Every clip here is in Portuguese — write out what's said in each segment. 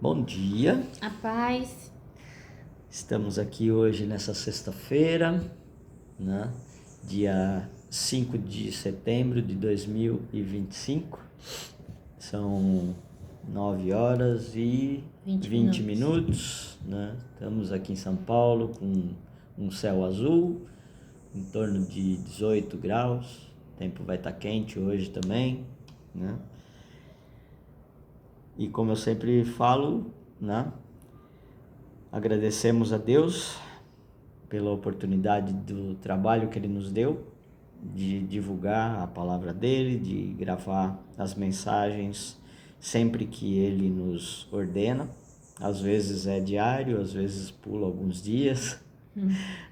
Bom dia, A paz. estamos aqui hoje nessa sexta-feira, né? Dia 5 de setembro de 2025, são 9 horas e 20 minutos, né? Estamos aqui em São Paulo com um céu azul, em torno de 18 graus, o tempo vai estar quente hoje também, né? E como eu sempre falo, né? Agradecemos a Deus pela oportunidade do trabalho que Ele nos deu, de divulgar a palavra dEle, de gravar as mensagens sempre que Ele nos ordena. Às vezes é diário, às vezes pula alguns dias,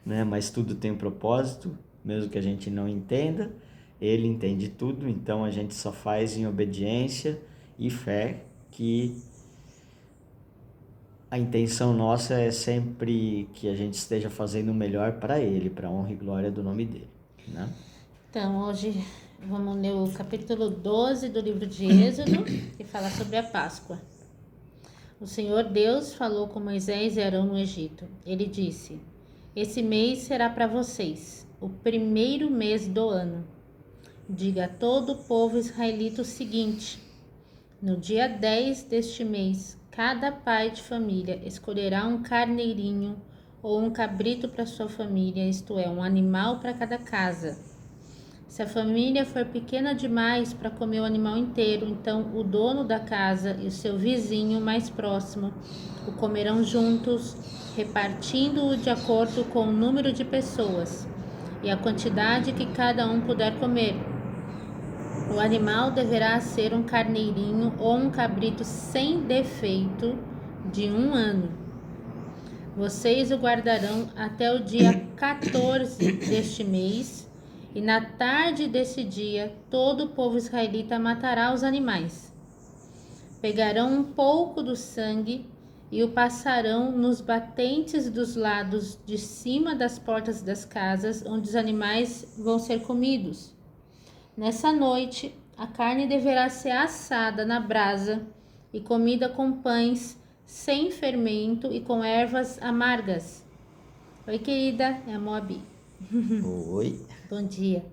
né? Mas tudo tem um propósito, mesmo que a gente não entenda, Ele entende tudo, então a gente só faz em obediência e fé que a intenção nossa é sempre que a gente esteja fazendo o melhor para Ele, para a honra e glória do nome dEle, né? Então, hoje vamos ler o capítulo 12 do livro de Êxodo, que fala sobre a Páscoa. O Senhor Deus falou com Moisés e Arão no Egito. Ele disse: Esse mês será para vocês, o primeiro mês do ano. Diga a todo o povo israelita o seguinte: No dia 10 deste mês, cada pai de família escolherá um carneirinho ou um cabrito para sua família, isto é, um animal para cada casa. Se a família for pequena demais para comer o animal inteiro, então o dono da casa e o seu vizinho mais próximo o comerão juntos, repartindo-o de acordo com o número de pessoas e a quantidade que cada um puder comer. O animal deverá ser um carneirinho ou um cabrito sem defeito de 1 ano. Vocês o guardarão até o dia 14 deste mês, e na tarde desse dia todo o povo israelita matará os animais. Pegarão um pouco do sangue e o passarão nos batentes dos lados de cima das portas das casas onde os animais vão ser comidos. Nessa noite, a carne deverá ser assada na brasa e comida com pães sem fermento e com ervas amargas. Oi, querida, é a Moabi. Oi. Bom dia.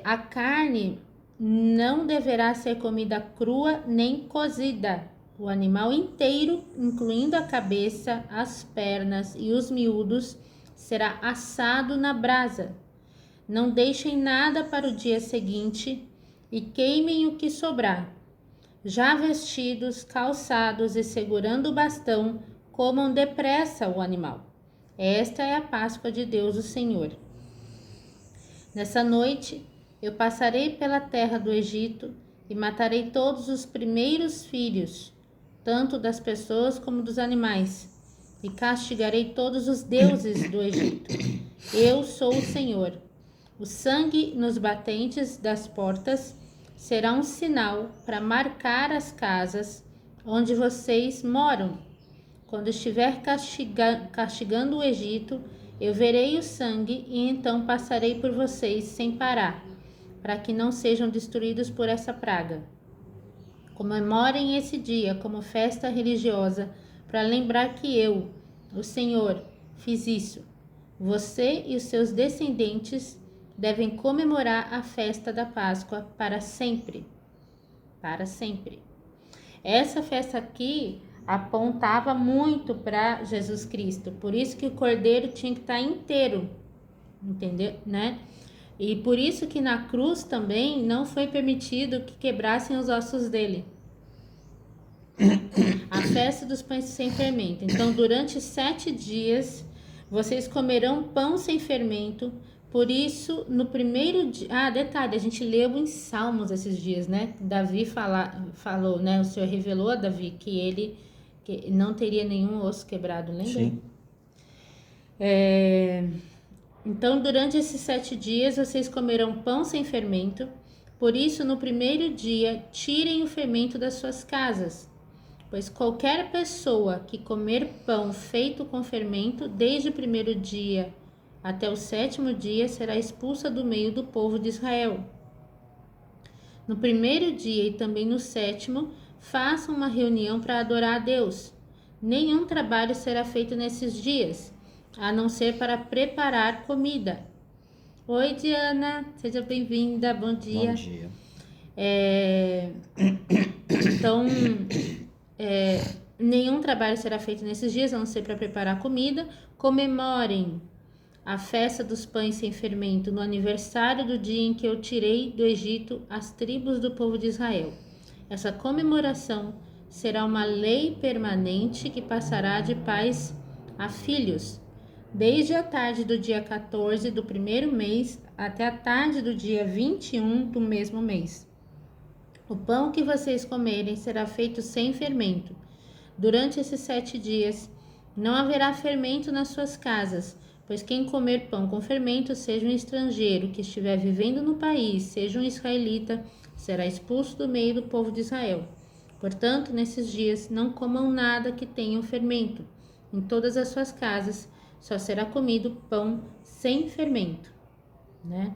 A carne não deverá ser comida crua nem cozida. O animal inteiro, incluindo a cabeça, as pernas e os miúdos, será assado na brasa. Não deixem nada para o dia seguinte e queimem o que sobrar. Já vestidos, calçados e segurando o bastão, comam depressa o animal. Esta é a Páscoa de Deus, o Senhor. Nessa noite, eu passarei pela terra do Egito e matarei todos os primeiros filhos, tanto das pessoas como dos animais, e castigarei todos os deuses do Egito. Eu sou o Senhor. O sangue nos batentes das portas será um sinal para marcar as casas onde vocês moram. Quando estiver castigando o Egito, eu verei o sangue e então passarei por vocês sem parar, para que não sejam destruídos por essa praga. Comemorem esse dia como festa religiosa, para lembrar que eu, o Senhor, fiz isso. Você e os seus descendentes devem comemorar a festa da Páscoa para sempre. Para sempre. Essa festa aqui apontava muito para Jesus Cristo. Por isso que o cordeiro tinha que estar inteiro. Entendeu? Né? E por isso que na cruz também não foi permitido que quebrassem os ossos dele. A festa dos pães sem fermento. Então, durante 7 dias, vocês comerão pão sem fermento. Por isso, no primeiro dia... detalhe, a gente leu em Salmos esses dias, né? Davi falou, né? O Senhor revelou a Davi que não teria nenhum osso quebrado, lembra? Sim. Então, durante esses 7 dias, vocês comerão pão sem fermento. Por isso, no primeiro dia, tirem o fermento das suas casas. Pois qualquer pessoa que comer pão feito com fermento, desde o primeiro dia até o 7º dia, será expulsa do meio do povo de Israel. No primeiro dia e também no 7º, façam uma reunião para adorar a Deus. Nenhum trabalho será feito nesses dias, a não ser para preparar comida. Oi, Diana, seja bem-vinda, bom dia. Bom dia. Então, nenhum trabalho será feito nesses dias, a não ser para preparar comida. Comemorem a festa dos pães sem fermento no aniversário do dia em que eu tirei do Egito as tribos do povo de Israel. Essa comemoração será uma lei permanente que passará de pais a filhos, desde a tarde do dia 14 do primeiro mês até a tarde do dia 21 do mesmo mês. O pão que vocês comerem será feito sem fermento. Durante esses 7 dias não haverá fermento nas suas casas, pois quem comer pão com fermento, seja um estrangeiro que estiver vivendo no país, seja um israelita, será expulso do meio do povo de Israel. Portanto, nesses dias não comam nada que tenha um fermento. Em todas as suas casas só será comido pão sem fermento, né?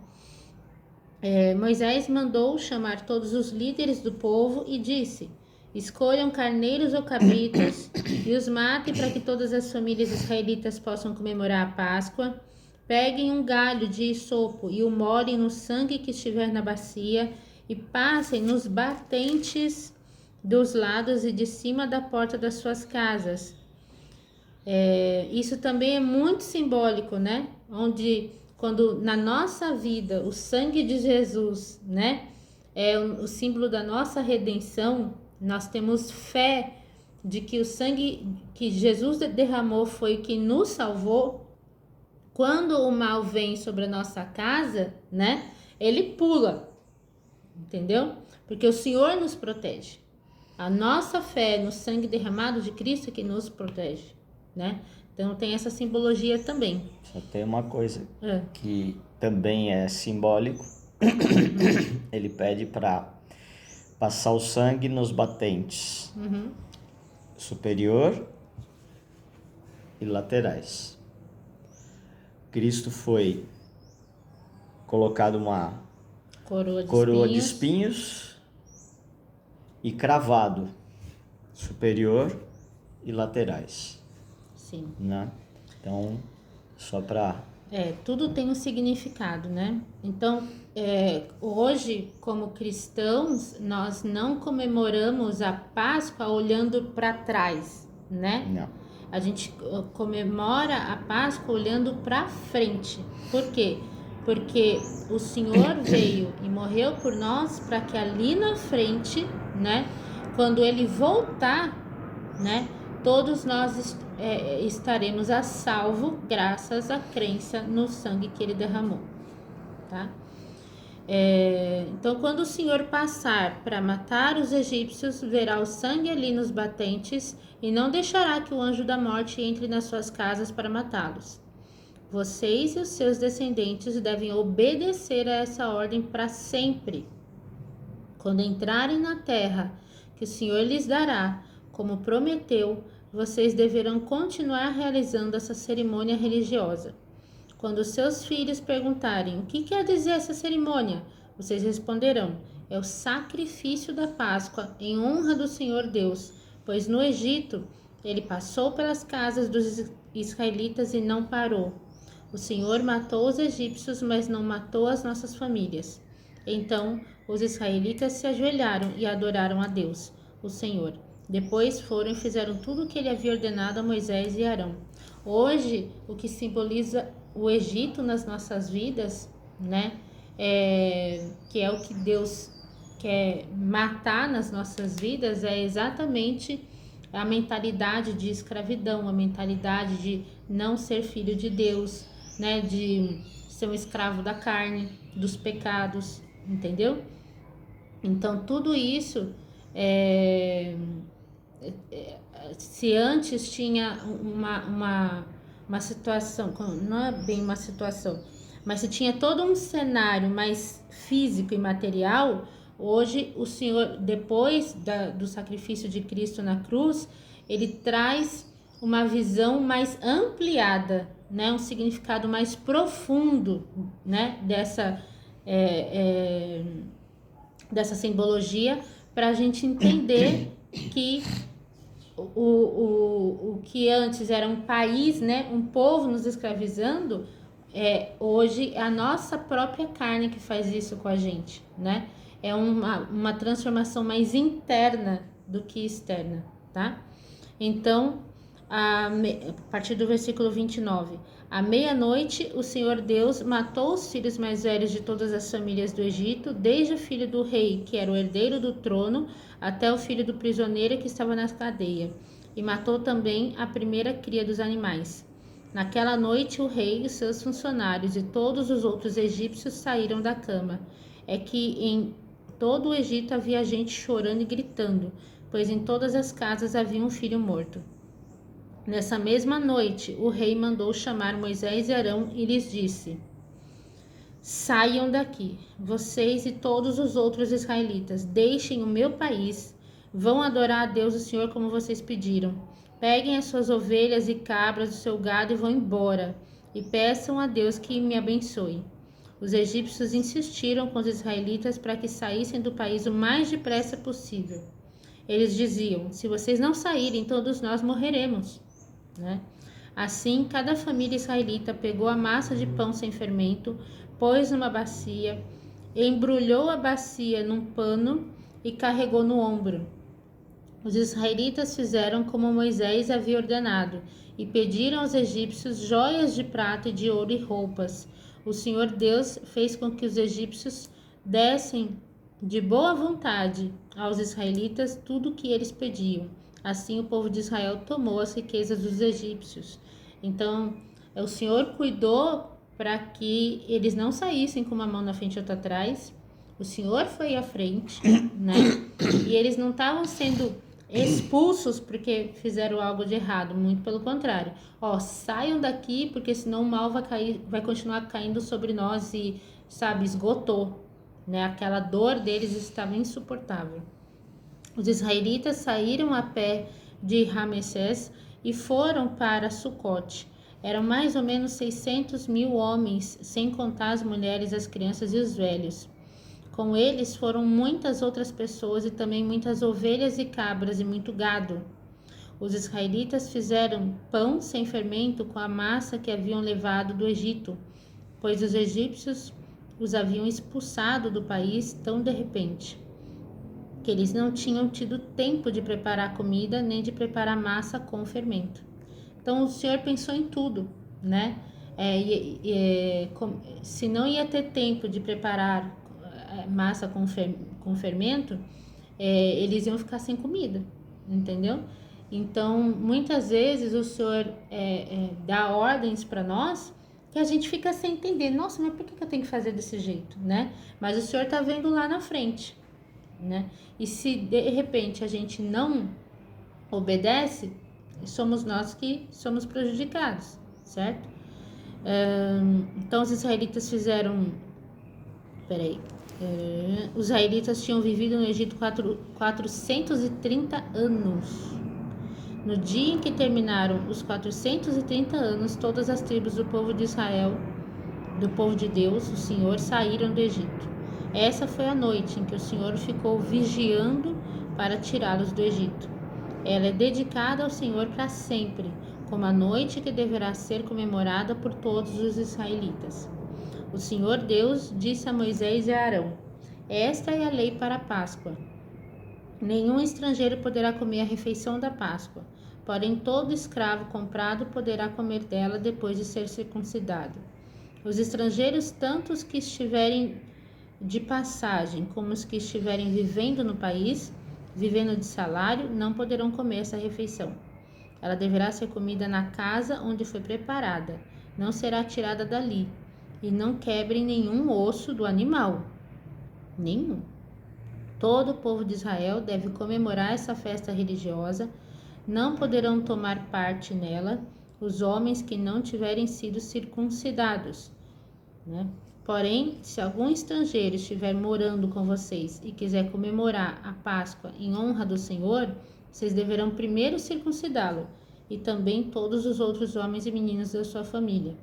Moisés mandou chamar todos os líderes do povo e disse: escolham carneiros ou cabritos e os matem para que todas as famílias israelitas possam comemorar a Páscoa. Peguem um galho de hisopo e o molhem no sangue que estiver na bacia e passem nos batentes dos lados e de cima da porta das suas casas. Isso também é muito simbólico, né? Quando na nossa vida o sangue de Jesus, né, é o símbolo da nossa redenção, nós temos fé de que o sangue que Jesus derramou foi o que nos salvou. Quando o mal vem sobre a nossa casa, né, ele pula, entendeu? Porque o Senhor nos protege. A nossa fé no sangue derramado de Cristo é que nos protege, né? Então tem essa simbologia também. Só tem uma coisa que também é simbólico. Ele pede para passar o sangue nos batentes superior e laterais. Cristo foi colocado uma coroa de espinhos e cravado superior e laterais. Sim. Né? Então, só para... tudo tem um significado, né? Então, hoje, como cristãos, nós não comemoramos a Páscoa olhando para trás, né? Não. A gente comemora a Páscoa olhando para frente. Por quê? Porque o Senhor veio e morreu por nós para que ali na frente, né? Quando Ele voltar, né? Todos nós estaremos a salvo graças à crença no sangue que Ele derramou, tá? Então, quando o Senhor passar para matar os egípcios, verá o sangue ali nos batentes e não deixará que o anjo da morte entre nas suas casas para matá-los. Vocês e os seus descendentes devem obedecer a essa ordem para sempre. Quando entrarem na terra que o Senhor lhes dará, como prometeu, vocês deverão continuar realizando essa cerimônia religiosa. Quando seus filhos perguntarem o que quer dizer essa cerimônia, vocês responderão: é o sacrifício da Páscoa em honra do Senhor Deus, pois no Egito ele passou pelas casas dos israelitas e não parou. O Senhor matou os egípcios, mas não matou as nossas famílias. Então os israelitas se ajoelharam e adoraram a Deus, o Senhor. Depois foram e fizeram tudo o que ele havia ordenado a Moisés e Arão. Hoje, o que simboliza o Egito nas nossas vidas, né, que é o que Deus quer matar nas nossas vidas, é exatamente a mentalidade de escravidão, a mentalidade de não ser filho de Deus, né, de ser um escravo da carne, dos pecados, entendeu? Então, tudo isso se antes tinha uma situação, não é bem uma situação, mas se tinha todo um cenário mais físico e material, hoje o Senhor, depois do sacrifício de Cristo na cruz, ele traz uma visão mais ampliada, né, um significado mais profundo, né, dessa simbologia, para a gente entender que o que antes era um país, né, um povo nos escravizando, hoje é a nossa própria carne que faz isso com a gente, né? É uma transformação mais interna do que externa, tá? Então, a partir do versículo 29, à meia-noite, o Senhor Deus matou os filhos mais velhos de todas as famílias do Egito, desde o filho do rei, que era o herdeiro do trono, até o filho do prisioneiro que estava na cadeia, e matou também a primeira cria dos animais. Naquela noite, o rei e seus funcionários e todos os outros egípcios saíram da cama. É que em todo o Egito havia gente chorando e gritando, pois em todas as casas havia um filho morto. Nessa mesma noite, o rei mandou chamar Moisés e Arão e lhes disse: Saiam daqui, vocês e todos os outros israelitas, deixem o meu país, vão adorar a Deus o Senhor como vocês pediram. Peguem as suas ovelhas e cabras, o seu gado e vão embora, e peçam a Deus que me abençoe. Os egípcios insistiram com os israelitas para que saíssem do país o mais depressa possível. Eles diziam: se vocês não saírem, todos nós morreremos, né? Assim, cada família israelita pegou a massa de pão sem fermento, pôs numa bacia, embrulhou a bacia num pano e carregou no ombro. Os israelitas fizeram como Moisés havia ordenado e pediram aos egípcios joias de prata e de ouro e roupas. O Senhor Deus fez com que os egípcios dessem de boa vontade aos israelitas tudo o que eles pediam. Assim, o povo de Israel tomou as riquezas dos egípcios. Então, o Senhor cuidou para que eles não saíssem com uma mão na frente e outra atrás. O Senhor foi à frente, né? E eles não estavam sendo expulsos porque fizeram algo de errado, muito pelo contrário. Saiam daqui porque senão o mal vai continuar caindo sobre nós e, sabe, esgotou, né? Aquela dor deles estava insuportável. Os israelitas saíram a pé de Ramessés e foram para Sucote. Eram mais ou menos 600.000 homens, sem contar as mulheres, as crianças e os velhos. Com eles foram muitas outras pessoas e também muitas ovelhas e cabras e muito gado. Os israelitas fizeram pão sem fermento com a massa que haviam levado do Egito, pois os egípcios os haviam expulsado do país tão de repente, que eles não tinham tido tempo de preparar comida nem de preparar massa com fermento. Então o Senhor pensou em tudo, né? Se não ia ter tempo de preparar massa com fermento, eles iam ficar sem comida, entendeu? Então, muitas vezes o Senhor dá ordens para nós que a gente fica sem entender. Nossa, mas por que eu tenho que fazer desse jeito, né? Mas o Senhor está vendo lá na frente, né? E se de repente a gente não obedece, somos nós que somos prejudicados, certo? Então os israelitas fizeram... os israelitas tinham vivido no Egito 430 anos. No dia em que terminaram os 430 anos, todas as tribos do povo de Israel, do povo de Deus, o Senhor, saíram do Egito. Essa foi a noite em que o Senhor ficou vigiando para tirá-los do Egito. Ela é dedicada ao Senhor para sempre, como a noite que deverá ser comemorada por todos os israelitas. O Senhor Deus disse a Moisés e a Arão: esta é a lei para a Páscoa. Nenhum estrangeiro poderá comer a refeição da Páscoa, porém todo escravo comprado poderá comer dela depois de ser circuncidado. Os estrangeiros, tanto os que estiverem de passagem como os que estiverem vivendo no país, vivendo de salário, não poderão comer essa refeição. Ela deverá ser comida na casa onde foi preparada, não será tirada dali, e não quebrem nenhum osso do animal. Nenhum. Todo o povo de Israel deve comemorar essa festa religiosa. Não poderão tomar parte nela os homens que não tiverem sido circuncidados, né? Porém, se algum estrangeiro estiver morando com vocês e quiser comemorar a Páscoa em honra do Senhor, vocês deverão primeiro circuncidá-lo e também todos os outros homens e meninos da sua família.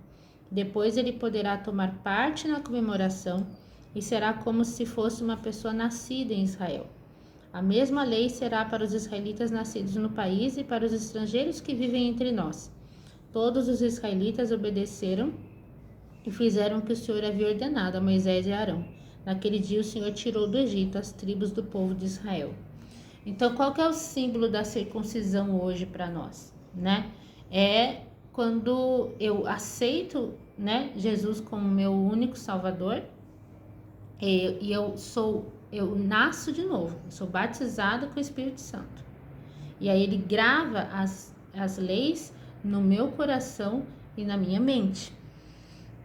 Depois ele poderá tomar parte na comemoração e será como se fosse uma pessoa nascida em Israel. A mesma lei será para os israelitas nascidos no país e para os estrangeiros que vivem entre nós. Todos os israelitas obedeceram e fizeram o que o Senhor havia ordenado a Moisés e a Arão. Naquele dia o Senhor tirou do Egito as tribos do povo de Israel. Então, qual que é o símbolo da circuncisão hoje para nós, né? É quando eu aceito, né, Jesus como meu único Salvador, e eu nasço de novo, eu sou batizada com o Espírito Santo. E aí ele grava as leis no meu coração e na minha mente,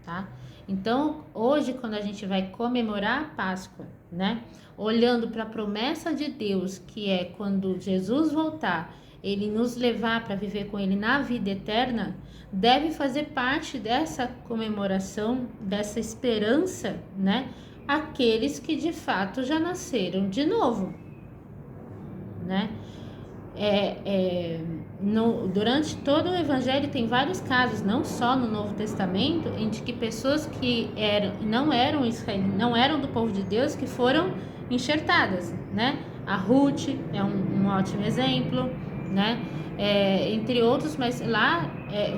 tá? Então, hoje, quando a gente vai comemorar a Páscoa, né? Olhando para a promessa de Deus, que é quando Jesus voltar, ele nos levar para viver com ele na vida eterna, deve fazer parte dessa comemoração, dessa esperança, né? Aqueles que de fato já nasceram de novo, né? Durante todo o Evangelho tem vários casos, não só no Novo Testamento, em que pessoas que não eram do povo de Deus, que foram enxertadas, né? A Ruth é um ótimo exemplo, né? Entre outros, mas lá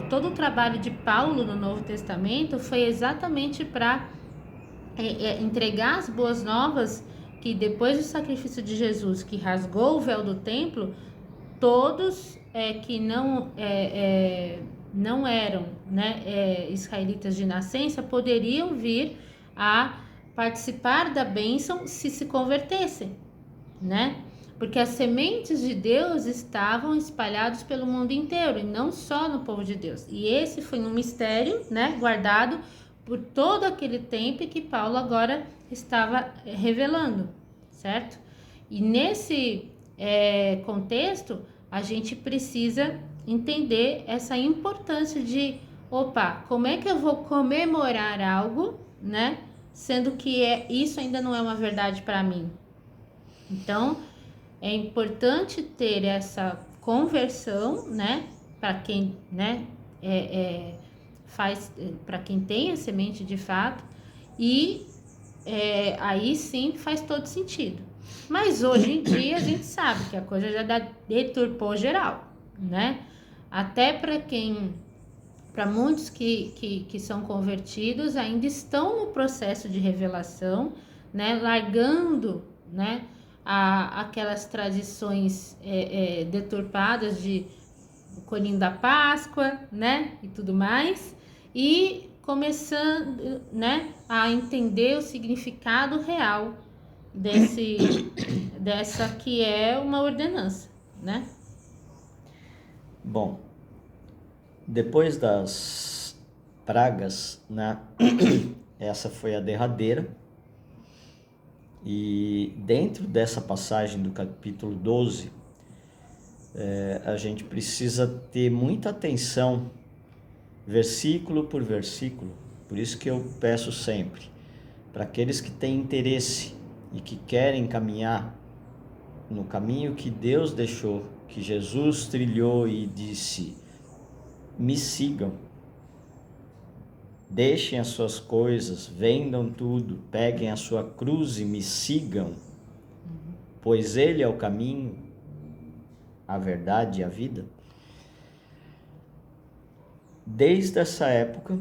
todo o trabalho de Paulo no Novo Testamento foi exatamente para entregar as boas novas, que depois do sacrifício de Jesus, que rasgou o véu do templo, todos que não eram, né, israelitas de nascença poderiam vir a participar da bênção se convertessem, né? Porque as sementes de Deus estavam espalhadas pelo mundo inteiro e não só no povo de Deus. E esse foi um mistério, né, guardado por todo aquele tempo que Paulo agora estava revelando, certo? E nesse contexto, a gente precisa entender essa importância de, como é que eu vou comemorar algo, né? Sendo que isso ainda não é uma verdade para mim. Então, é importante ter essa conversão, né? Para quem, né? Para quem tem a semente de fato, e aí sim faz todo sentido. Mas hoje em dia a gente sabe que a coisa já deturpou geral, né? Até para muitos que são convertidos ainda estão no processo de revelação, né? Largando, né? Aquelas tradições deturpadas de o coelhinho da Páscoa, né? E tudo mais, e começando, né? A entender o significado real dessa que é uma ordenança, né? Bom, depois das pragas, né? Essa foi a derradeira. E dentro dessa passagem do capítulo 12, a gente precisa ter muita atenção, versículo por versículo. Por isso que eu peço sempre, para aqueles que têm interesse e que querem caminhar no caminho que Deus deixou, que Jesus trilhou e disse: me sigam, deixem as suas coisas, vendam tudo, peguem a sua cruz e me sigam, pois Ele é o caminho, a verdade e a vida. Desde essa época,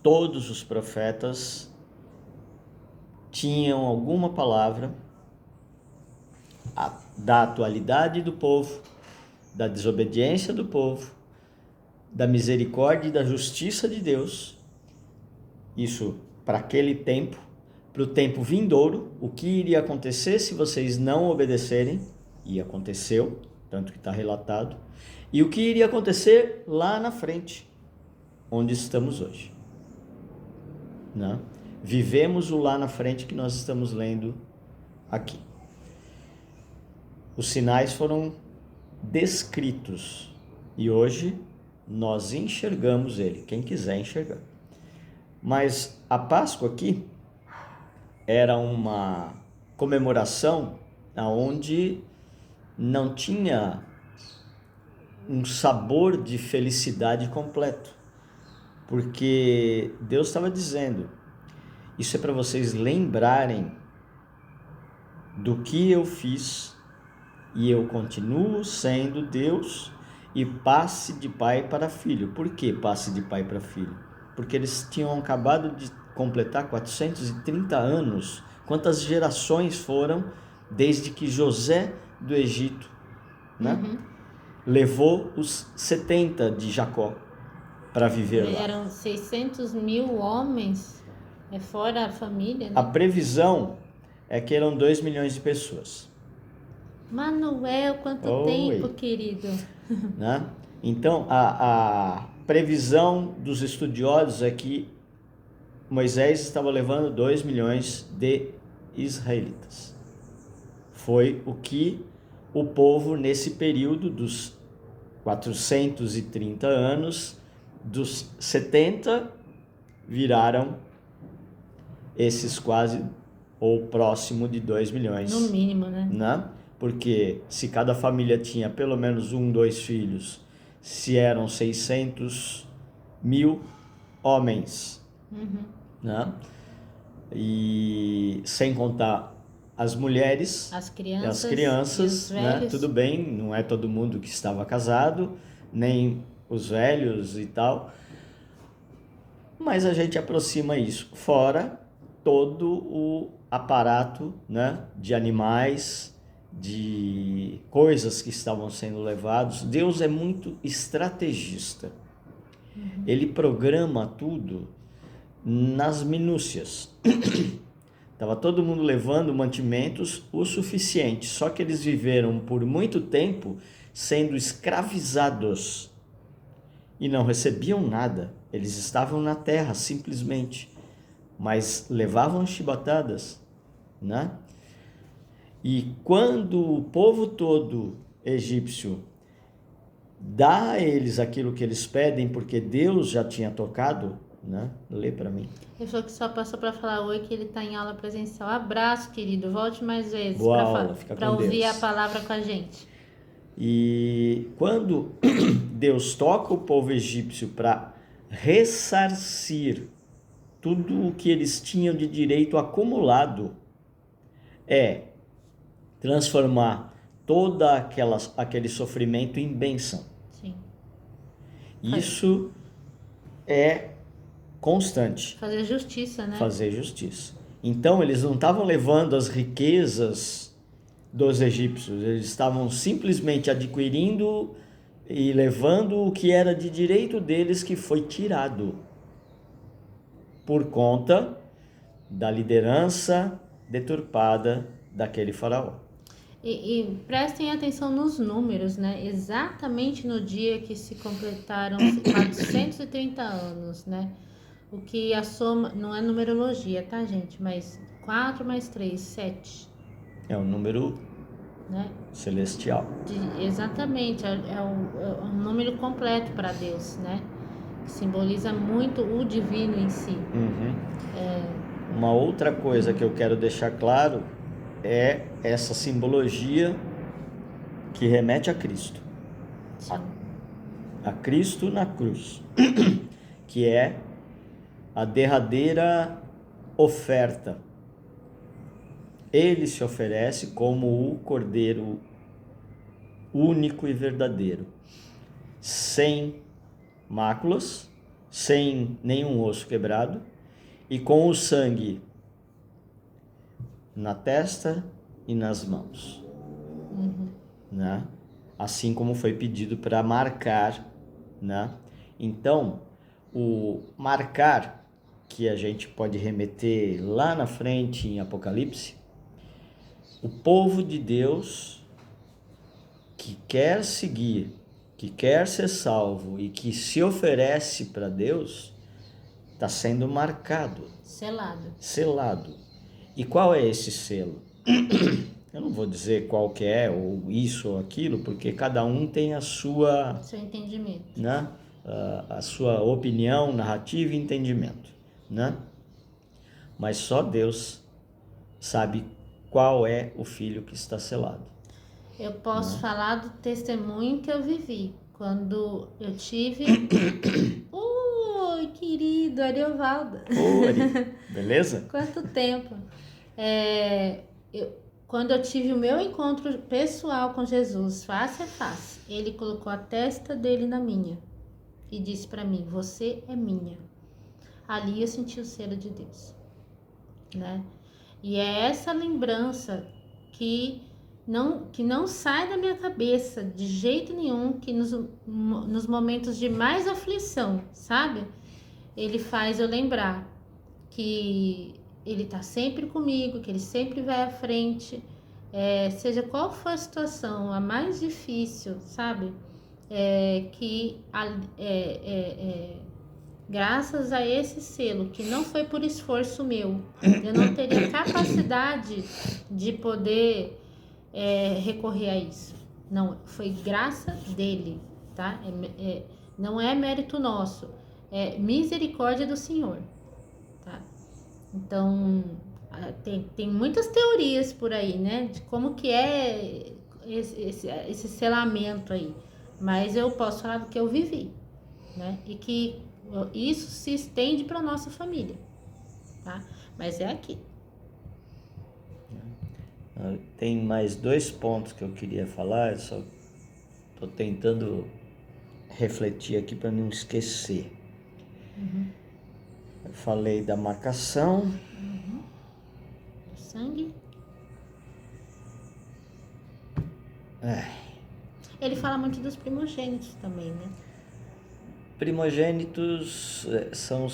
todos os profetas tinham alguma palavra da atualidade do povo, da desobediência do povo, da misericórdia e da justiça de Deus. Isso para aquele tempo, para o tempo vindouro, o que iria acontecer se vocês não obedecerem, e aconteceu, tanto que está relatado, e o que iria acontecer lá na frente, onde estamos hoje, né? Vivemos o lá na frente que nós estamos lendo aqui. Os sinais foram descritos e hoje nós enxergamos ele, quem quiser enxergar. Mas a Páscoa aqui era uma comemoração onde não tinha um sabor de felicidade completo, porque Deus estava dizendo: isso é para vocês lembrarem do que eu fiz, e eu continuo sendo Deus, e passe de pai para filho. Por que passe de pai para filho? Porque eles tinham acabado de completar 430 anos. Quantas gerações foram desde que José do Egito, né, levou os 70 de Jacó para viver lá? Eram 600 mil homens, fora a família, A né? previsão é que eram 2 milhões de pessoas. Manuel, quanto tempo, querido. Né? Então, a previsão dos estudiosos é que Moisés estava levando 2 milhões de israelitas. Foi o que o povo, nesse período dos 430 anos, dos 70, viraram esses quase ou próximo de 2 milhões. No mínimo, né? Porque se cada família tinha pelo menos 1, 2 filhos, se eram 600 mil homens, né? E sem contar as mulheres, as crianças, e os velhos, né? Tudo bem, não é todo mundo que estava casado, nem os velhos e tal, mas a gente aproxima isso, fora todo o aparato, né, de animais, de coisas que estavam sendo levados. Deus é muito estrategista. Ele programa tudo nas minúcias. Estava todo mundo levando mantimentos o suficiente, só que eles viveram por muito tempo sendo escravizados e não recebiam nada. Eles estavam na terra simplesmente, mas levavam chibatadas, né? E quando o povo todo egípcio dá a eles aquilo que eles pedem, porque Deus já tinha tocado, né? Lê para mim. Ele falou que só passou para falar oi, que ele está em aula presencial. Abraço, querido. Volte mais vezes para ouvir a palavra com a gente. E quando Deus toca o povo egípcio para ressarcir tudo o que eles tinham de direito acumulado, transformar todo aquele sofrimento em bênção. Sim. Isso é constante. Fazer justiça, né? Fazer justiça. Então, eles não estavam levando as riquezas dos egípcios, eles estavam simplesmente adquirindo e levando o que era de direito deles, que foi tirado por conta da liderança deturpada daquele faraó. E prestem atenção nos números, né? Exatamente no dia que se completaram 430 anos, né? O que a soma, não é numerologia, tá, gente? Mas 4 mais 3, 7. É um número, né, celestial. Exatamente, é um número completo para Deus, né? Que simboliza muito o divino em si. Uma outra coisa que eu quero deixar claro é essa simbologia que remete a Cristo. A Cristo na cruz, que é a derradeira oferta. Ele se oferece como o Cordeiro único e verdadeiro, sem máculas, sem nenhum osso quebrado, e com o sangue na testa e nas mãos, né? Assim como foi pedido para marcar, né? Então, o marcar, que a gente pode remeter lá na frente em Apocalipse, o povo de Deus que quer seguir, que quer ser salvo e que se oferece para Deus, está sendo marcado, selado. E qual é esse selo? Eu não vou dizer qual que é, ou isso ou aquilo, porque cada um tem a sua... seu entendimento. Né? A sua opinião, narrativa e entendimento, né? Mas só Deus sabe qual é o filho que está selado. Eu posso falar do testemunho que eu vivi. Quando eu tive... Oi, querido Ariovaldo. Oi, beleza? Quanto tempo. quando eu tive o meu encontro pessoal com Jesus, face a face, ele colocou a testa dele na minha e disse para mim: você é minha. Ali eu senti o cheiro de Deus, né? E é essa lembrança que não sai da minha cabeça de jeito nenhum, que nos momentos de mais aflição, sabe? Ele faz eu lembrar que ele tá sempre comigo, que ele sempre vai à frente, seja qual for a situação, a mais difícil, sabe? Graças a esse selo, que não foi por esforço meu, eu não teria capacidade de poder recorrer a isso. Não, foi graça dele, tá? Não é mérito nosso, é misericórdia do Senhor, tá? Então, tem muitas teorias por aí, né? De como que é esse selamento aí. Mas eu posso falar do que eu vivi, né? E que isso se estende para nossa família, tá? Mas é aqui. Tem mais 2 pontos que eu queria falar, eu só estou tentando refletir aqui para não esquecer. Eu falei da marcação. O sangue. Ele fala muito dos primogênitos também, né? Primogênitos são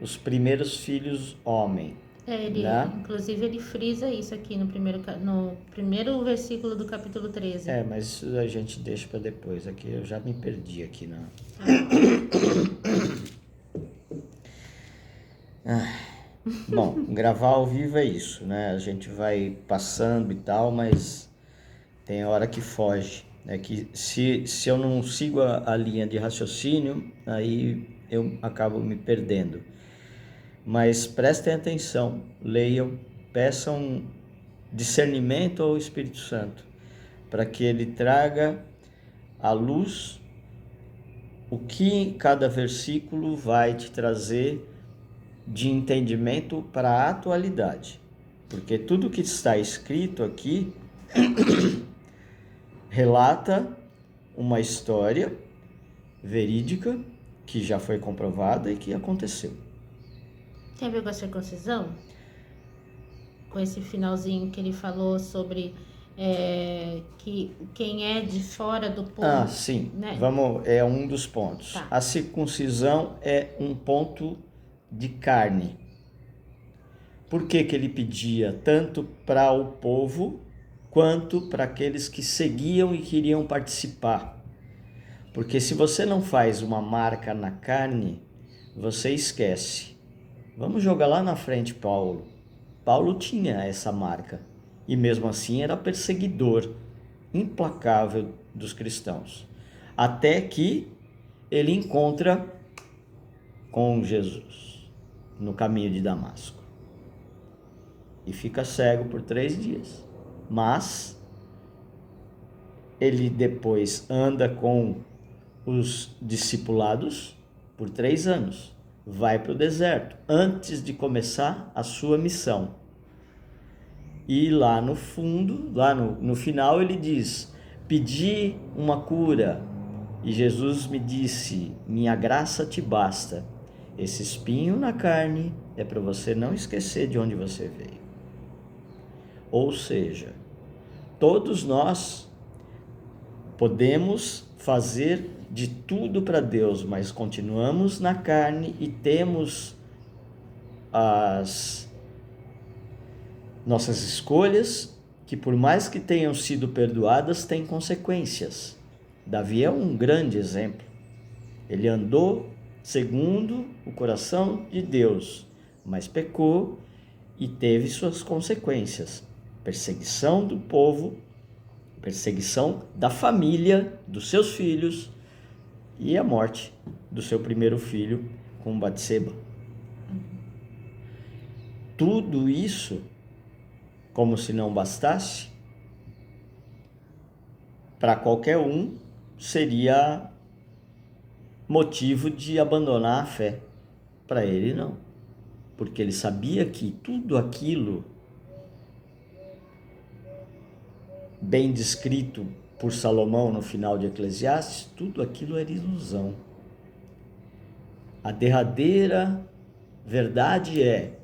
os primeiros filhos homem. Né? Inclusive ele frisa isso aqui no primeiro versículo do capítulo 13. Mas a gente deixa para depois aqui, eu já me perdi aqui na... Bom, gravar ao vivo é isso, né? A gente vai passando e tal, mas tem hora que foge. É que se eu não sigo a linha de raciocínio, aí eu acabo me perdendo. Mas prestem atenção, leiam, peçam discernimento ao Espírito Santo, para que ele traga à luz o que cada versículo vai te trazer de entendimento para a atualidade. Porque tudo que está escrito aqui relata uma história verídica que já foi comprovada e que aconteceu. Tem a ver com a circuncisão? Com esse finalzinho que ele falou sobre que quem é de fora do povo... sim. Né? É um dos pontos. Tá. A circuncisão é um ponto de carne. Por que ele pedia tanto para o povo quanto para aqueles que seguiam e queriam participar? Porque se você não faz uma marca na carne, você esquece. Vamos jogar lá na frente Paulo. Paulo tinha essa marca e mesmo assim era perseguidor implacável dos cristãos. Até que ele encontra com Jesus no caminho de Damasco. E fica cego por 3 dias. Mas ele depois anda com os discipulados por 3 anos. Vai para o deserto antes de começar a sua missão. E lá no fundo, lá no final, ele diz: pedi uma cura. E Jesus me disse: minha graça te basta. Esse espinho na carne é para você não esquecer de onde você veio. Ou seja, todos nós podemos fazer de tudo para Deus, mas continuamos na carne e temos as nossas escolhas, que por mais que tenham sido perdoadas, têm consequências. Davi é um grande exemplo. Ele andou segundo o coração de Deus, mas pecou e teve suas consequências. Perseguição do povo, perseguição da família, dos seus filhos e a morte do seu primeiro filho com Batseba. Tudo isso, como se não bastasse, para qualquer um seria motivo de abandonar a fé. Para ele não, porque ele sabia que tudo aquilo bem descrito por Salomão no final de Eclesiastes, tudo aquilo era ilusão. A derradeira verdade é: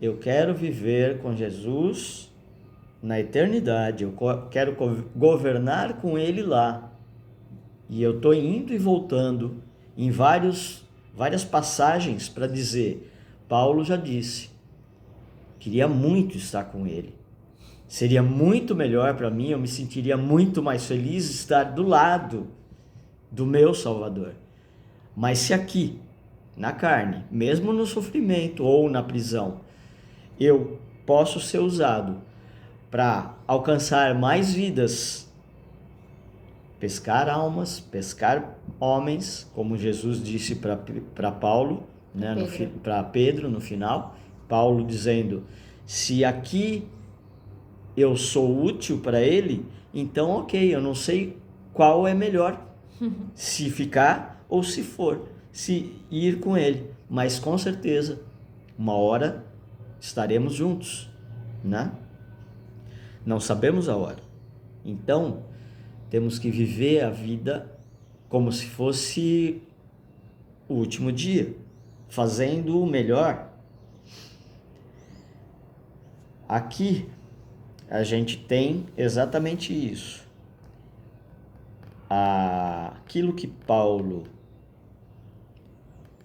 eu quero viver com Jesus na eternidade, eu quero governar com Ele lá. E eu estou indo e voltando em várias passagens para dizer, Paulo já disse, queria muito estar com Ele. Seria muito melhor para mim, eu me sentiria muito mais feliz estar do lado do meu Salvador. Mas se aqui, na carne, mesmo no sofrimento ou na prisão, eu posso ser usado para alcançar mais vidas, pescar almas, pescar homens, como Jesus disse para Paulo, né, para Pedro no final, Paulo dizendo, se aqui eu sou útil para ele, então ok, eu não sei qual é melhor, se ficar ou se ir com ele, mas com certeza, uma hora estaremos juntos, né? Não sabemos a hora, então temos que viver a vida como se fosse o último dia, fazendo o melhor. Aqui a gente tem exatamente isso. Aquilo que Paulo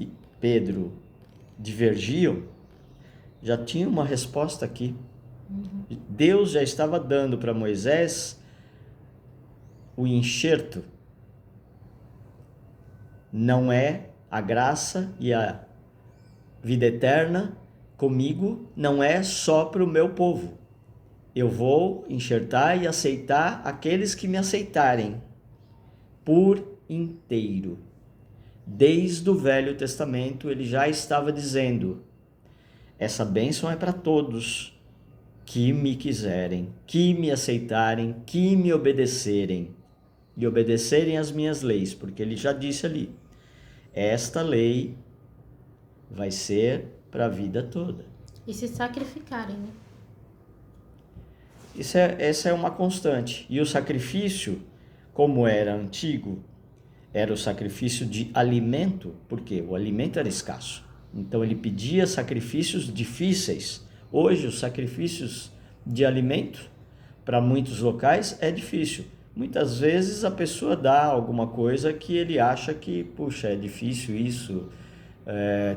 e Pedro divergiam, já tinha uma resposta aqui. Deus já estava dando para Moisés o enxerto. Não é a graça e a vida eterna comigo, não é só para o meu povo. Eu vou enxertar e aceitar aqueles que me aceitarem por inteiro. Desde o Velho Testamento ele já estava dizendo, essa bênção é para todos que me quiserem, que me aceitarem, que me obedecerem e obedecerem às minhas leis, porque ele já disse ali, esta lei vai ser para a vida toda. E se sacrificarem, né? Essa é uma constante. E o sacrifício, como era antigo, era o sacrifício de alimento, porque o alimento era escasso. Então ele pedia sacrifícios difíceis. Hoje os sacrifícios de alimento, para muitos locais, é difícil. Muitas vezes a pessoa dá alguma coisa que ele acha que, puxa, é difícil isso,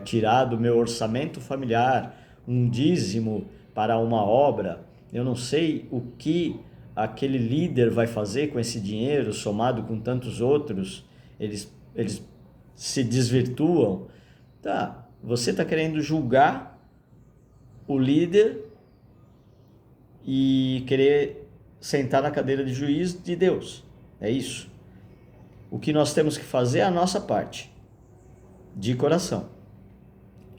tirar do meu orçamento familiar um dízimo para uma obra. Eu não sei o que aquele líder vai fazer com esse dinheiro, somado com tantos outros, eles se desvirtuam. Tá, você está querendo julgar o líder e querer sentar na cadeira de juiz de Deus. É isso. O que nós temos que fazer é a nossa parte, de coração.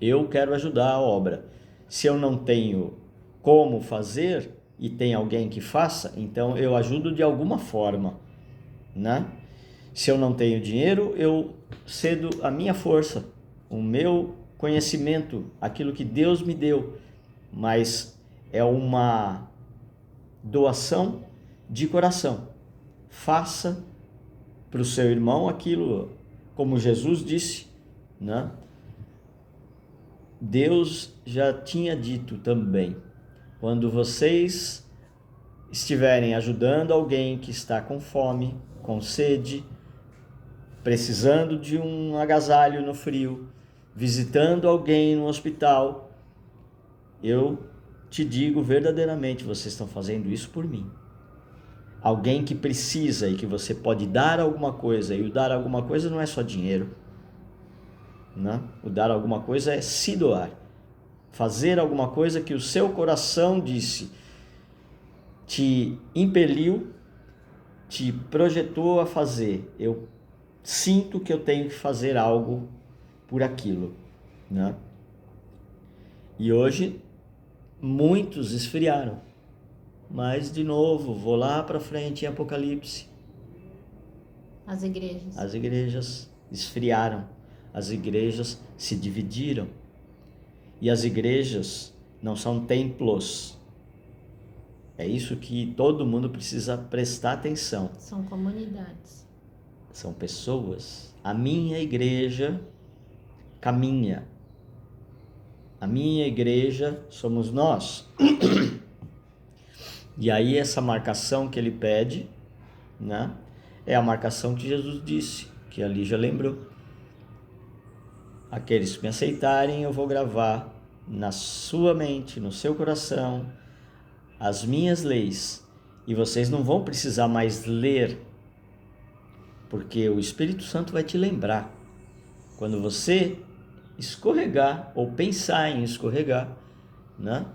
Eu quero ajudar a obra. Se eu não tenho como fazer e tem alguém que faça, então eu ajudo de alguma forma, né? Se eu não tenho dinheiro, eu cedo a minha força, o meu conhecimento, aquilo que Deus me deu, mas é uma doação de coração. Faça para o seu irmão aquilo, como Jesus disse, né? Deus já tinha dito também, quando vocês estiverem ajudando alguém que está com fome, com sede, precisando de um agasalho no frio, visitando alguém no hospital, eu te digo verdadeiramente, vocês estão fazendo isso por mim. Alguém que precisa e que você pode dar alguma coisa, e o dar alguma coisa não é só dinheiro, né? O dar alguma coisa é se doar, fazer alguma coisa que o seu coração disse, te impeliu, te projetou a fazer. Eu sinto que eu tenho que fazer algo por aquilo, né? E hoje muitos esfriaram, mas de novo, vou lá para frente em Apocalipse. As igrejas esfriaram, as igrejas se dividiram. E as igrejas não são templos, É isso que todo mundo precisa prestar atenção. São comunidades. São pessoas. A minha igreja caminha. A minha igreja somos nós. E aí essa marcação que ele pede, né, é a marcação que Jesus disse, que ali já lembrou. Aqueles que me aceitarem, eu vou gravar na sua mente, no seu coração, as minhas leis. E vocês não vão precisar mais ler, porque o Espírito Santo vai te lembrar. Quando você escorregar ou pensar em escorregar, né,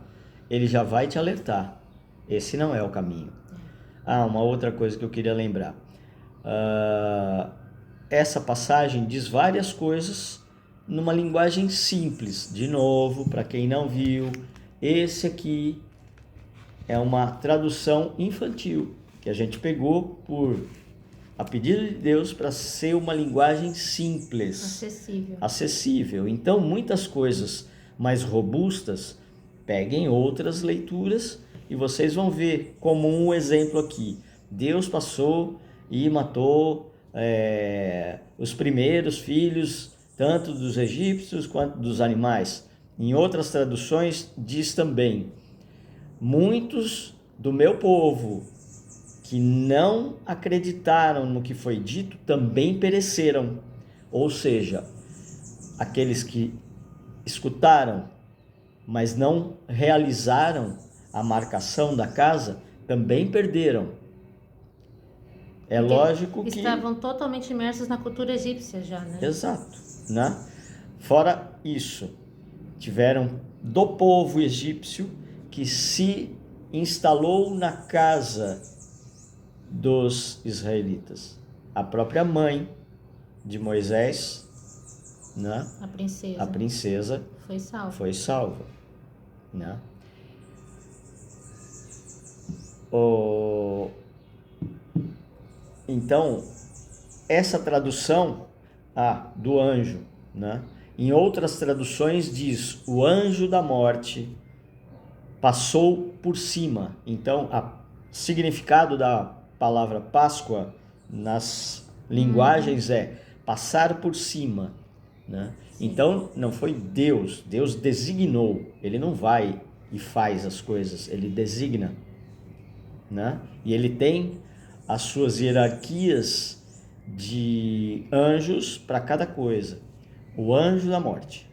ele já vai te alertar. Esse não é o caminho. Uma outra coisa que eu queria lembrar. Essa passagem diz várias coisas numa linguagem simples. De novo, para quem não viu, esse aqui é uma tradução infantil que a gente pegou a pedido de Deus para ser uma linguagem simples, acessível. Então, muitas coisas mais robustas, peguem outras leituras e vocês vão ver como um exemplo aqui. Deus passou e matou os primeiros filhos, tanto dos egípcios quanto dos animais. Em outras traduções diz também: muitos do meu povo que não acreditaram no que foi dito também pereceram. Ou seja, aqueles que escutaram, mas não realizaram a marcação da casa, também perderam. É lógico que estavam totalmente imersos na cultura egípcia já, né? Exato, né? Fora isso, tiveram do povo egípcio que se instalou na casa dos israelitas. A própria mãe de Moisés, né? A princesa foi salva, né? Então, essa tradução do anjo, né? Em outras traduções diz: o anjo da morte passou por cima. Então, o significado da palavra Páscoa nas linguagens é passar por cima, né? Então, não foi Deus designou, ele não vai e faz as coisas, ele designa, né? E ele tem as suas hierarquias de anjos para cada coisa. O anjo da morte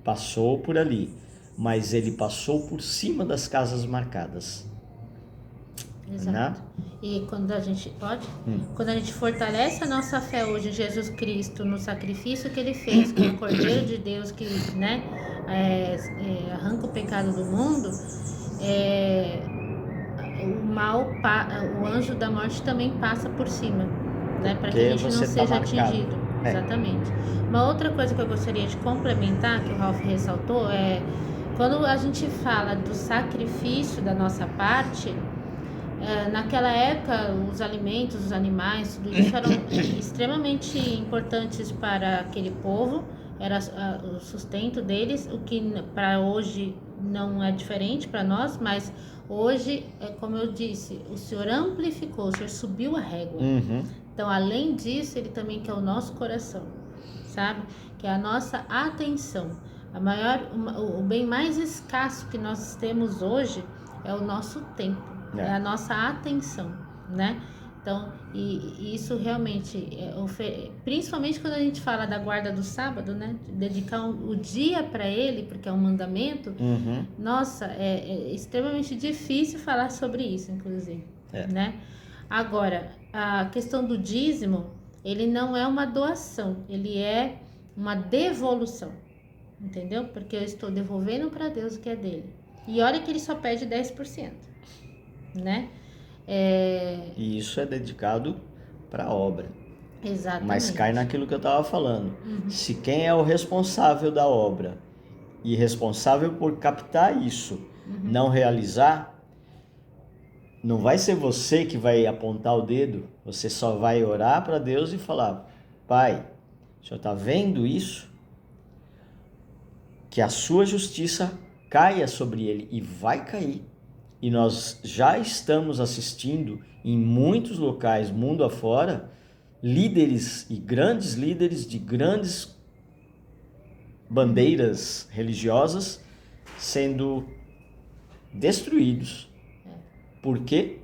passou por ali, mas ele passou por cima das casas marcadas. Exato. Né? E quando a gente quando a gente fortalece a nossa fé hoje em Jesus Cristo, no sacrifício que ele fez, como Cordeiro de Deus que, né, arranca o pecado do mundo, o anjo da morte também passa por cima, né, para que a gente não seja atingido. Exatamente. Uma outra coisa que eu gostaria de complementar, que o Ralph ressaltou, é quando a gente fala do sacrifício da nossa parte. Naquela época, os alimentos, os animais, tudo isso eram extremamente importantes para aquele povo, era o sustento deles, o que para hoje não é diferente para nós, mas hoje, como eu disse, o Senhor amplificou, o Senhor subiu a régua. Então, além disso, ele também quer o nosso coração, sabe? Que é a nossa atenção. O bem mais escasso que nós temos hoje é o nosso tempo. É a nossa atenção, né? Então, e isso realmente, principalmente quando a gente fala da guarda do sábado, né? Dedicar o dia para ele, porque é um mandamento. Nossa, é extremamente difícil falar sobre isso, inclusive, né? Agora, a questão do dízimo, ele não é uma doação, ele é uma devolução, entendeu? Porque eu estou devolvendo para Deus o que é dele. E olha que ele só pede 10%. Né? E isso é dedicado para a obra. Exatamente. Mas cai naquilo que eu estava falando. Se quem é o responsável da obra e responsável por captar isso, não realizar, não vai ser você que vai apontar o dedo, você só vai orar para Deus e falar: Pai, o Senhor está vendo isso? Que a sua justiça caia sobre ele, e vai cair. E nós já estamos assistindo em muitos locais, mundo afora, líderes e grandes líderes de grandes bandeiras religiosas sendo destruídos. Por quê?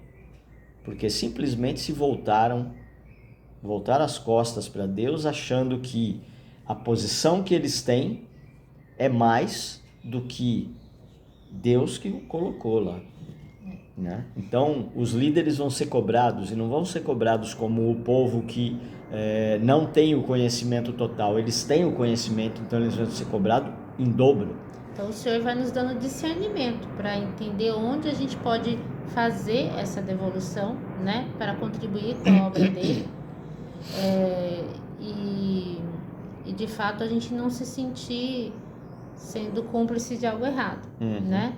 Porque simplesmente se voltaram as costas para Deus, achando que a posição que eles têm é mais do que Deus que o colocou lá. Né? Então, os líderes vão ser cobrados, e não vão ser cobrados como o povo que não tem o conhecimento total. Eles têm o conhecimento, então eles vão ser cobrados em dobro. Então, o Senhor vai nos dando discernimento para entender onde a gente pode fazer essa devolução, né? Para contribuir com a obra dele. E de fato, a gente não se sentir sendo cúmplice de algo errado, né?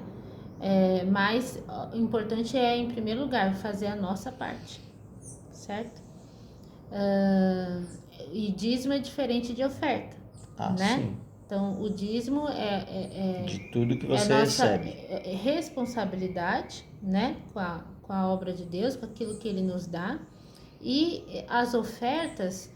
Mas o importante é, em primeiro lugar, fazer a nossa parte, certo? E dízimo é diferente de oferta, né? Sim. Então, o dízimo de tudo que você recebe. É responsabilidade, né? Com a obra de Deus, com aquilo que Ele nos dá. E as ofertas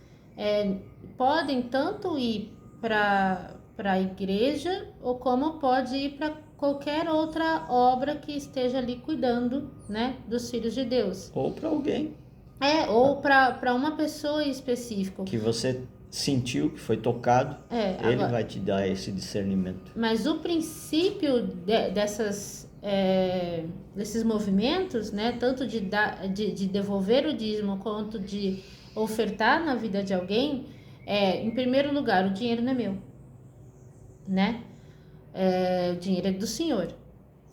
podem tanto ir para a igreja, ou como pode ir para qualquer outra obra que esteja ali cuidando, né, dos filhos de Deus. Ou para alguém. Ou para uma pessoa específica. Que você sentiu, que foi tocado, ele vai te dar esse discernimento. Mas o princípio desses movimentos, né, tanto de devolver o dízimo quanto de ofertar na vida de alguém, em primeiro lugar, o dinheiro não é meu, né? O dinheiro é do Senhor.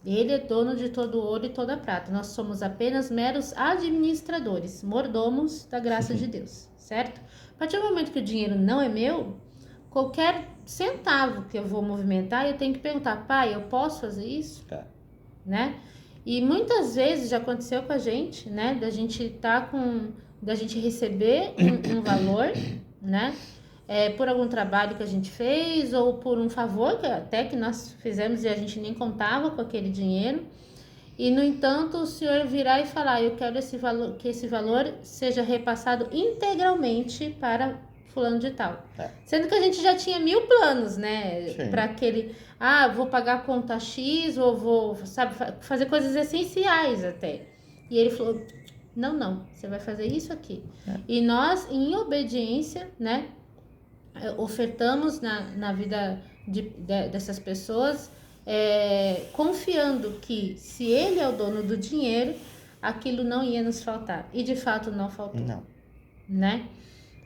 Ele é dono de todo o ouro e toda a prata. Nós somos apenas meros administradores, mordomos da graça de Deus, certo? A partir do momento que o dinheiro não é meu, qualquer centavo que eu vou movimentar, eu tenho que perguntar: pai, eu posso fazer isso? Né? E muitas vezes já aconteceu com a gente, né? Da gente receber um valor, né? Por algum trabalho que a gente fez, ou por um favor que nós fizemos e a gente nem contava com aquele dinheiro. E, no entanto, o Senhor virá e falar: eu quero que esse valor seja repassado integralmente para fulano de tal. Sendo que a gente já tinha 1000 planos, né? Para aquele, vou pagar a conta X, ou vou, fazer coisas essenciais até. E ele falou: não, você vai fazer isso aqui. E nós, em obediência, né? Ofertamos na vida dessas pessoas, confiando que, se ele é o dono do dinheiro, aquilo não ia nos faltar. E de fato não faltou. Não. Né?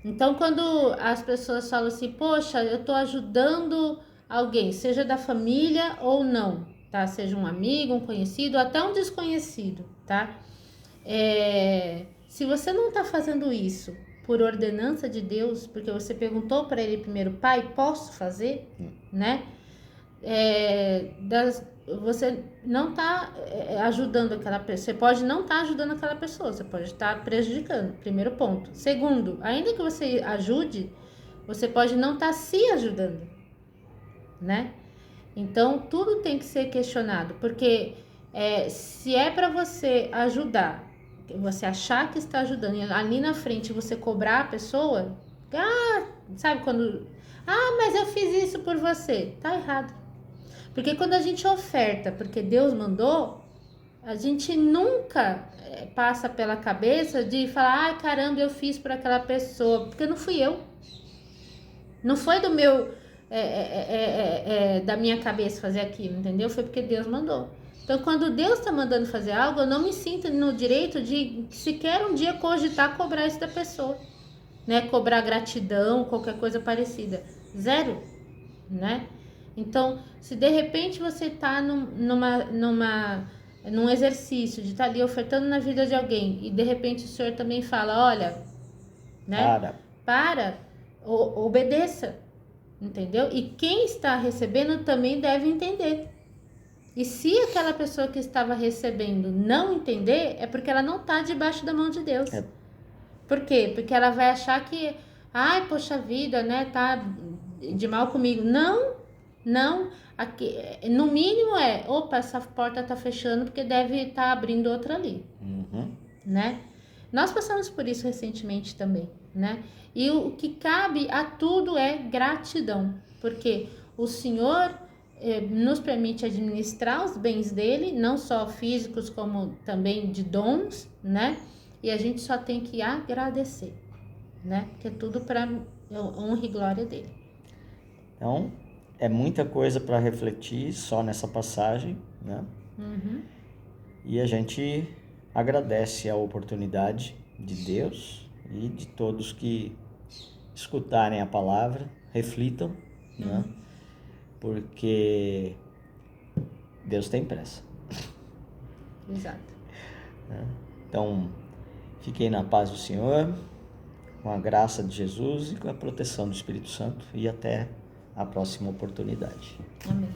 Então, quando as pessoas falam assim: poxa, eu estou ajudando alguém, seja da família ou não, tá? Seja um amigo, um conhecido, até um desconhecido, tá? Se você não está fazendo isso por ordenança de Deus, porque você perguntou para ele primeiro: pai, posso fazer? Né? Você não está ajudando aquela pessoa. Você pode não estar ajudando aquela pessoa, você pode estar prejudicando. Primeiro ponto. Segundo, ainda que você ajude, você pode não estar se ajudando, né? Então, tudo tem que ser questionado, porque se é para você ajudar, você achar que está ajudando, e ali na frente você cobrar a pessoa, sabe quando... mas eu fiz isso por você. Tá errado. Porque quando a gente oferta porque Deus mandou, a gente nunca passa pela cabeça de falar: caramba, eu fiz por aquela pessoa, porque não fui eu. Não foi do meu... da minha cabeça fazer aquilo, entendeu? Foi porque Deus mandou. Então, quando Deus está mandando fazer algo, eu não me sinto no direito de sequer um dia cogitar cobrar isso da pessoa, né? Cobrar gratidão, qualquer coisa parecida. Zero, né? Então, se de repente você está num exercício de estar ali ofertando na vida de alguém, e de repente o Senhor também fala: olha, né? Obedeça, entendeu? E quem está recebendo também deve entender. E se aquela pessoa que estava recebendo não entender, é porque ela não está debaixo da mão de Deus. Por quê? Porque ela vai achar que, poxa vida, né, tá de mal comigo. Não. aqui, no mínimo opa, essa porta tá fechando porque deve estar abrindo outra ali, né? Nós passamos por isso recentemente também, né? E o que cabe a tudo é gratidão, porque o Senhor nos permite administrar os bens dele, não só físicos como também de dons, né? E a gente só tem que agradecer, né? Que é tudo para honra e glória dele. Então, é muita coisa para refletir só nessa passagem, né? E a gente agradece a oportunidade de Deus e de todos que escutarem a palavra, reflitam, né? Porque Deus tem pressa. Exato. Então, fiquem na paz do Senhor, com a graça de Jesus e com a proteção do Espírito Santo, e até a próxima oportunidade. Amém.